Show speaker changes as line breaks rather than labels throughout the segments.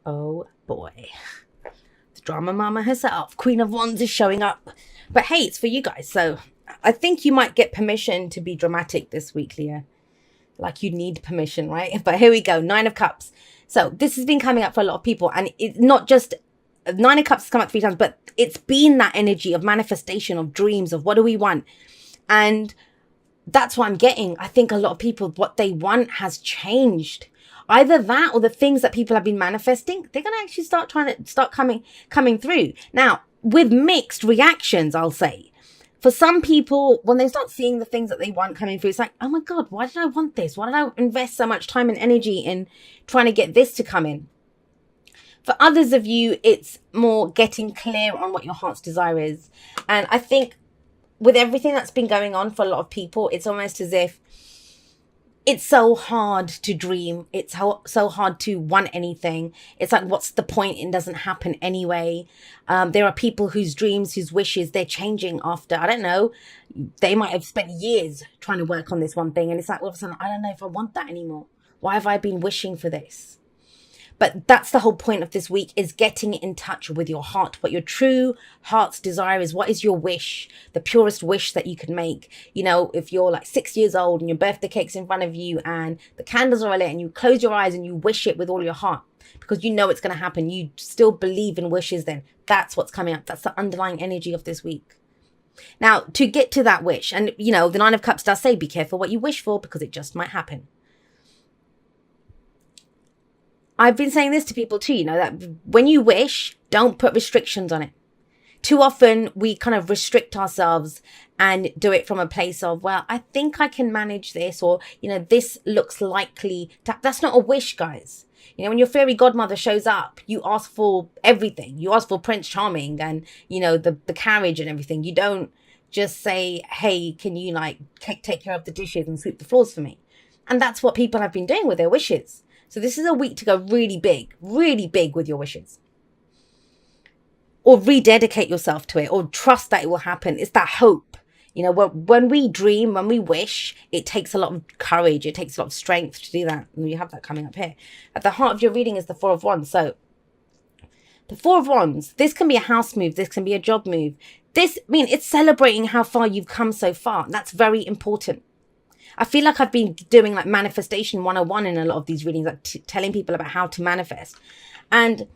Oh boy. The drama mama herself, Queen of Wands, is showing up. But hey, it's for you guys. So I think you might get permission to be dramatic this week, Leah. Like you need permission, right? But here we go. Nine of Cups. So this has been coming up for a lot of people. And it's not just Nine of Cups has come up 3 times, but it's been that energy of manifestation, of dreams, of what do we want? And that's what I'm getting. I think a lot of people, what they want has changed. Either that or the things that people have been manifesting, they're going to actually start coming through. Now, with mixed reactions, I'll say. For some people, when they start seeing the things that they want coming through, it's like, oh my God, why did I want this? Why did I invest so much time and energy in trying to get this to come in? For others of you, it's more getting clear on what your heart's desire is. And I think with everything that's been going on for a lot of people, it's almost as if it's so hard to dream. It's so hard to want anything. It's like, what's the point? It doesn't happen anyway. There are people whose dreams, whose wishes, they're changing after, I don't know, they might have spent years trying to work on this one thing. And it's like, all of a sudden, I don't know if I want that anymore. Why have I been wishing for this? But that's the whole point of this week, is getting in touch with your heart. What your true heart's desire is. What is your wish? The purest wish that you can make. You know, if you're like 6 years old and your birthday cake's in front of you and the candles are lit and you close your eyes and you wish it with all your heart because you know it's going to happen. You still believe in wishes then. That's what's coming up. That's the underlying energy of this week. Now, to get to that wish, and you know, the Nine of Cups does say, be careful what you wish for because it just might happen. I've been saying this to people too, you know, that when you wish, don't put restrictions on it. Too often we kind of restrict ourselves and do it from a place of, well, I think I can manage this, or, you know, this looks likely. That's not a wish, guys. You know, when your fairy godmother shows up, you ask for everything. You ask for Prince Charming and, you know, the carriage and everything. You don't just say, hey, can you like take care of the dishes and sweep the floors for me? And that's what people have been doing with their wishes. So this is a week to go really big with your wishes. Or rededicate yourself to it, or trust that it will happen. It's that hope. You know, when we dream, when we wish, it takes a lot of courage. It takes a lot of strength to do that. And we have that coming up here. At the heart of your reading is the Four of Wands. So the Four of Wands, this can be a house move. This can be a job move. It's celebrating how far you've come so far. That's very important. I feel like I've been doing like manifestation 101 in a lot of these readings, like telling people about how to manifest. And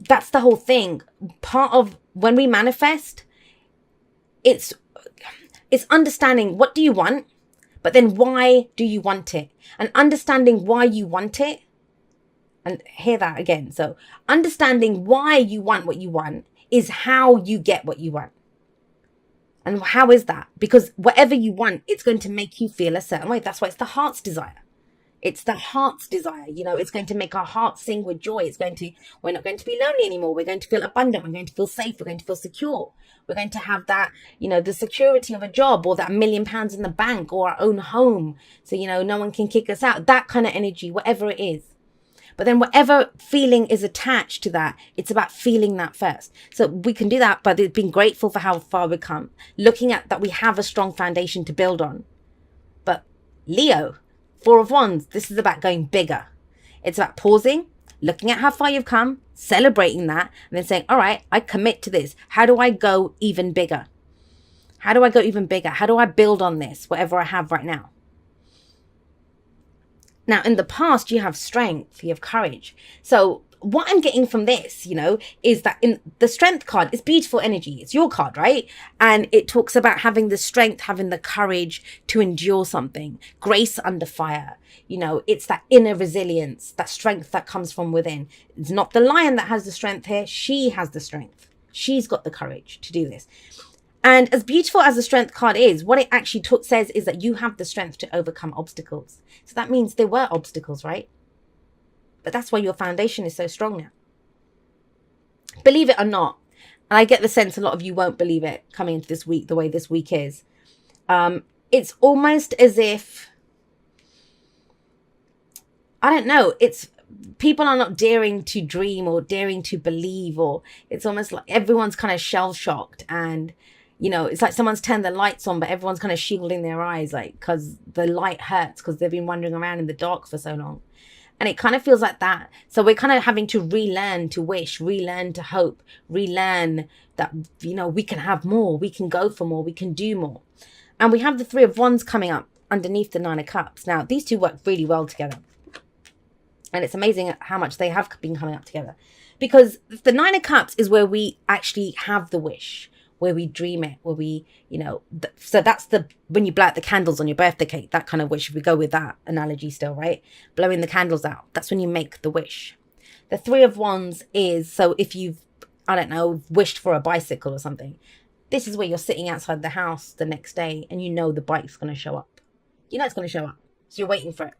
that's the whole thing. Part of when we manifest, it's understanding what do you want, but then why do you want it? And understanding why you want it. And hear that again. So understanding why you want what you want is how you get what you want. And how is that? Because whatever you want, it's going to make you feel a certain way. That's why it's the heart's desire. It's the heart's desire. You know, it's going to make our heart sing with joy. We're not going to be lonely anymore. We're going to feel abundant. We're going to feel safe. We're going to feel secure. We're going to have that, you know, the security of a job, or that £1,000,000 in the bank, or our own home. So, you know, no one can kick us out. That kind of energy, whatever it is. But then whatever feeling is attached to that, it's about feeling that first. So we can do that by being grateful for how far we've come, looking at that we have a strong foundation to build on. But Leo, Four of Wands, this is about going bigger. It's about pausing, looking at how far you've come, celebrating that, and then saying, all right, I commit to this. How do I go even bigger? How do I go even bigger? How do I build on this, whatever I have right now? Now, in the past, you have strength, you have courage. So what I'm getting from this, you know, is that in the strength card, it's beautiful energy. It's your card, right? And it talks about having the strength, having the courage to endure something, grace under fire. You know, it's that inner resilience, that strength that comes from within. It's not the lion that has the strength here. She has the strength. She's got the courage to do this. And as beautiful as the strength card is, what it actually says is that you have the strength to overcome obstacles. So that means there were obstacles, right? But that's why your foundation is so strong now. Believe it or not, and I get the sense a lot of you won't believe it coming into this week, the way this week is. It's almost as if, I don't know, it's people are not daring to dream or daring to believe, or it's almost like everyone's kind of shell shocked, and you know, it's like someone's turned the lights on, but everyone's kind of shielding their eyes, like, because the light hurts because they've been wandering around in the dark for so long. And it kind of feels like that. So we're kind of having to relearn to wish, relearn to hope, relearn that, you know, we can have more, we can go for more, we can do more. And we have the Three of Wands coming up underneath the Nine of Cups. Now, these two work really well together. And it's amazing how much they have been coming up together. Because the Nine of Cups is where we actually have the wish, where we dream it, where we, you know, so that's when you blow out the candles on your birthday cake, that kind of wish. If we go with that analogy still, right? Blowing the candles out, that's when you make the wish. The Three of Wands is, so if you've, I don't know, wished for a bicycle or something, this is where you're sitting outside the house the next day and you know the bike's going to show up. You know it's going to show up. So you're waiting for it.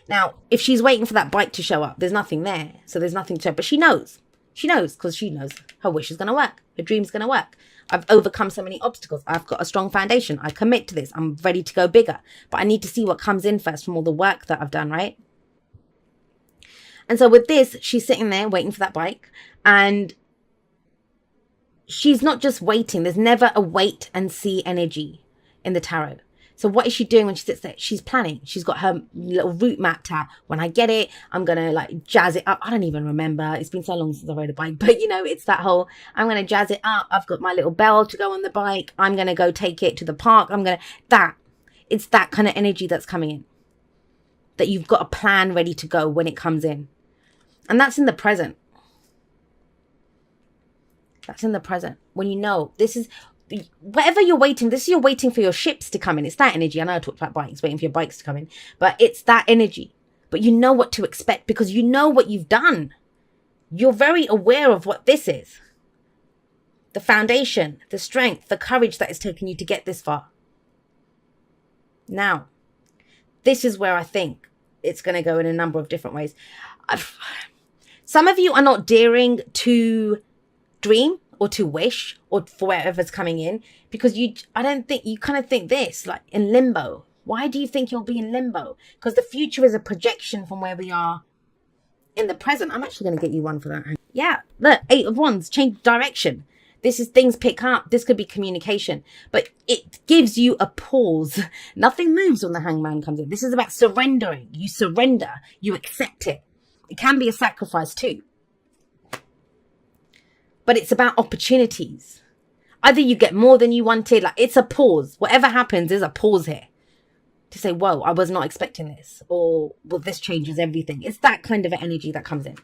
Now, if she's waiting for that bike to show up, there's nothing there. So there's nothing to show. But she knows. She knows because she knows her wish is going to work. Her dream's going to work. I've overcome so many obstacles. I've got a strong foundation. I commit to this. I'm ready to go bigger. But I need to see what comes in first from all the work that I've done, right? And so with this, she's sitting there waiting for that bike. And she's not just waiting. There's never a wait and see energy in the tarot. So what is she doing when she sits there? She's planning. She's got her little route mapped out. When I get it, I'm going to like jazz it up. I don't even remember. It's been so long since I rode a bike. But, you know, it's that whole, I'm going to jazz it up. I've got my little bell to go on the bike. I'm going to go take it to the park. It's that kind of energy that's coming in. That you've got a plan ready to go when it comes in. And that's in the present. That's in the present. When you know, this is... whatever you're waiting, you're waiting for your ships to come in. It's that energy. I know I talked about bikes, waiting for your bikes to come in, but it's that energy. But you know what to expect because you know what you've done. You're very aware of what this is. The foundation, the strength, the courage that has taken you to get this far. Now, this is where I think it's going to go in a number of different ways. Some of you are not daring to dream or to wish or for whatever's coming in because you kind of think this, like in limbo. Why do you think you'll be in limbo? Because the future is a projection from where we are in the present. I'm actually going to get you one for that. Yeah, look, Eight of Wands, change direction. This is things pick up. This could be communication, but it gives you a pause. Nothing moves when the Hangman comes in. This is about surrendering. You surrender, you accept it. It can be a sacrifice too. But it's about opportunities. Either you get more than you wanted. Like it's a pause. Whatever happens is a pause here. To say, whoa, I was not expecting this. Or, well, this changes everything. It's that kind of energy that comes in.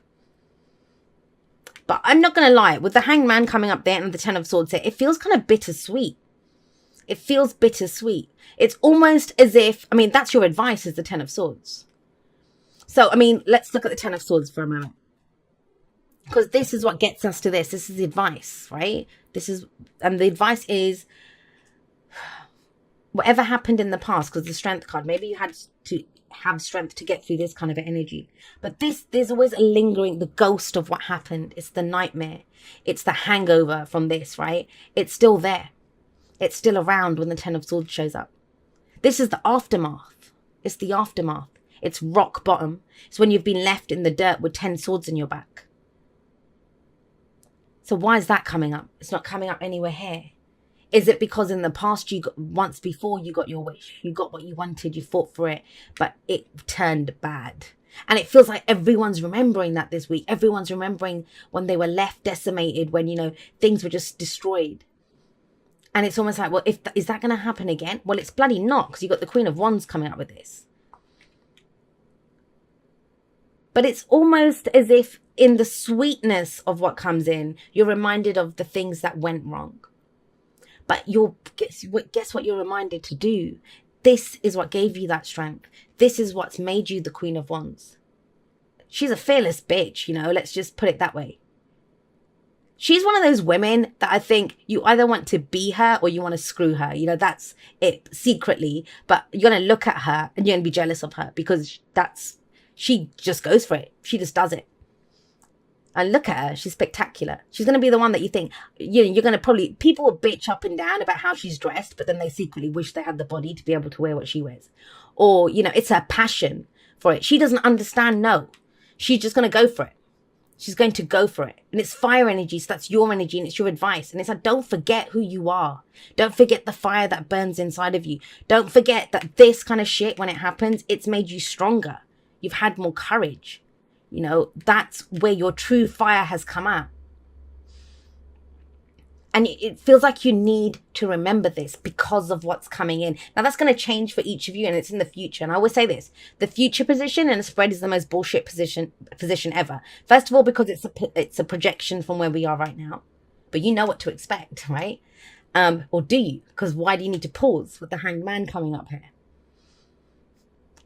But I'm not going to lie. With the Hangman coming up there and the Ten of Swords here, it feels kind of bittersweet. It feels bittersweet. It's almost as if, I mean, that's your advice is the Ten of Swords. So, I mean, let's look at the Ten of Swords for a moment. Because this is what gets us to this. This is the advice, right? And the advice is whatever happened in the past, because the Strength card, maybe you had to have strength to get through this kind of energy. But there's always a lingering, the ghost of what happened. It's the nightmare. It's the hangover from this, right? It's still there. It's still around when the Ten of Swords shows up. This is the aftermath. It's the aftermath. It's rock bottom. It's when you've been left in the dirt with 10 swords in your back. So why is that coming up? It's not coming up anywhere here. Is it because in the past once before you got your wish, you got what you wanted, you fought for it, but it turned bad? And it feels like everyone's remembering that this week. Everyone's remembering when they were left decimated, when, you know, things were just destroyed. And it's almost like, well, is that going to happen again? Well, it's bloody not, because you've got the Queen of Wands coming up with this. But it's almost as if in the sweetness of what comes in, you're reminded of the things that went wrong. But guess what you're reminded to do? This is what gave you that strength. This is what's made you the Queen of Wands. She's a fearless bitch, you know, let's just put it that way. She's one of those women that I think you either want to be her or you want to screw her. You know, that's it secretly. But you're going to look at her and you're going to be jealous of her because she just goes for it. She just does it. And look at her. She's spectacular. She's going to be the one that you think, you know, you're going to probably, people will bitch up and down about how she's dressed, but then they secretly wish they had the body to be able to wear what she wears. Or, you know, it's her passion for it. She doesn't understand, no. She's just going to go for it. She's going to go for it. And it's fire energy, so that's your energy and it's your advice. And it's like, don't forget who you are. Don't forget the fire that burns inside of you. Don't forget that this kind of shit, when it happens, it's made you stronger. You've had more courage. You know, that's where your true fire has come out. And it feels like you need to remember this because of what's coming in. Now, that's going to change for each of you, and it's in the future. And I always say this, the future position in a spread is the most bullshit position ever. First of all, because it's a projection from where we are right now. But you know what to expect, right? Or do you? Because why do you need to pause with the Hanged Man coming up here?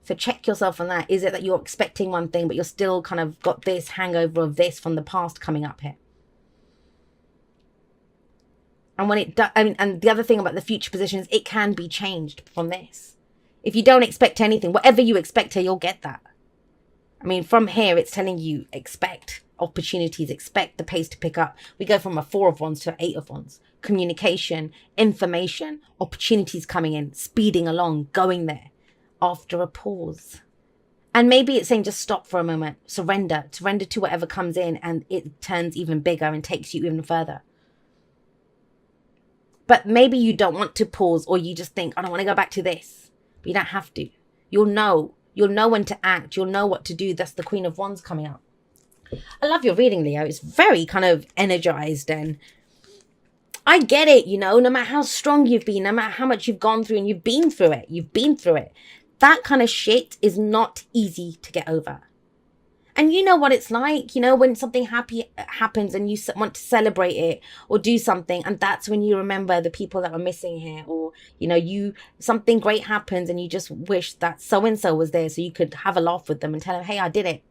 So check yourself on that. Is it that you're expecting one thing, but you're still kind of got this hangover of this from the past coming up here? And when it does, and the other thing about the future position is it can be changed from this. If you don't expect anything, whatever you expect here, you'll get that. I mean, from here, it's telling you expect opportunities, expect the pace to pick up. We go from a 4 of Wands to an 8 of Wands. Communication, information, opportunities coming in, speeding along, going there after a pause. And maybe it's saying just stop for a moment, surrender to whatever comes in, and it turns even bigger and takes you even further. But maybe you don't want to pause, or you just think, I don't want to go back to this. But you don't have to. You'll know when to act. You'll know what to do. That's the Queen of Wands coming out. I love your reading, Leo. It's very kind of energized, and I get it, you know, no matter how strong you've been, no matter how much you've gone through, and you've been through it. That kind of shit is not easy to get over. And you know what it's like, you know, when something happy happens and you want to celebrate it or do something, and that's when you remember the people that are missing here, or, you know, something great happens and you just wish that so-and-so was there so you could have a laugh with them and tell them, hey, I did it.